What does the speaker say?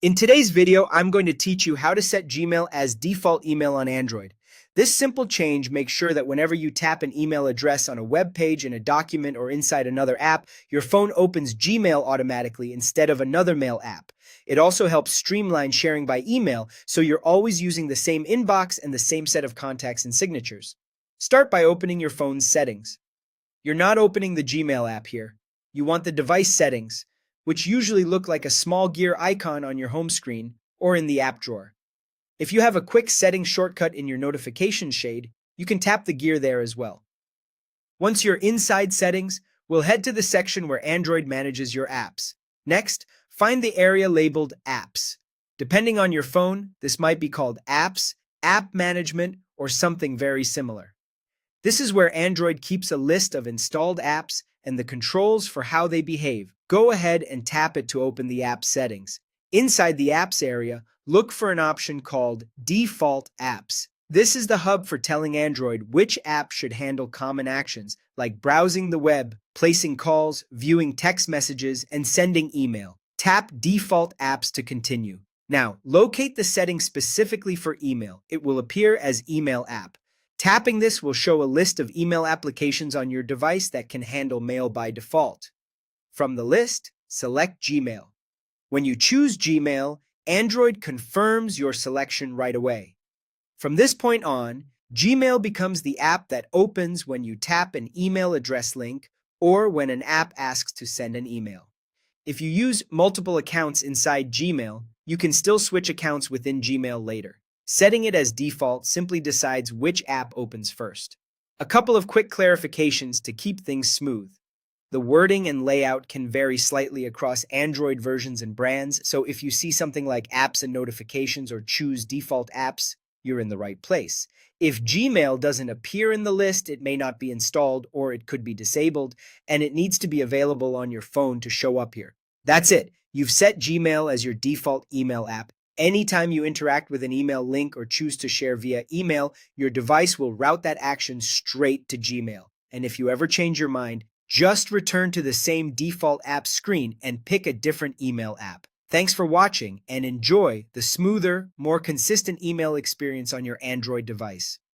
In today's video, I'm going to teach you how to set Gmail as default email on Android. This simple change makes sure that whenever you tap an email address on a web page, in a document, or inside another app, your phone opens Gmail automatically instead of another mail app. It also helps streamline sharing by email, so you're always using the same inbox and the same set of contacts and signatures. Start by opening your phone's settings. You're not opening the Gmail app here. You want the device settings, which usually look like a small gear icon on your home screen or in the app drawer. If you have a quick settings shortcut in your notification shade, you can tap the gear there as well. Once you're inside settings, we'll head to the section where Android manages your apps. Next, find the area labeled Apps. Depending on your phone, this might be called Apps, App Management, or something very similar. This is where Android keeps a list of installed apps and the controls for how they behave. Go ahead and tap it to open the app settings. Inside the apps area, look for an option called Default Apps. This is the hub for telling Android which app should handle common actions like browsing the web, placing calls, viewing text messages, and sending email. Tap Default Apps to continue. Now, locate the setting specifically for email. It will appear as Email App. Tapping this will show a list of email applications on your device that can handle mail by default. From the list, select Gmail. When you choose Gmail, Android confirms your selection right away. From this point on, Gmail becomes the app that opens when you tap an email address link or when an app asks to send an email. If you use multiple accounts inside Gmail, you can still switch accounts within Gmail later. Setting it as default simply decides which app opens first. A couple of quick clarifications to keep things smooth. The wording and layout can vary slightly across Android versions and brands, so if you see something like Apps and Notifications or Choose Default Apps, you're in the right place. If Gmail doesn't appear in the list, it may not be installed or it could be disabled, and it needs to be available on your phone to show up here. That's it. You've set Gmail as your default email app. Anytime you interact with an email link or choose to share via email, your device will route that action straight to Gmail. And if you ever change your mind, just return to the same default app screen and pick a different email app. Thanks for watching and enjoy the smoother, more consistent email experience on your Android device.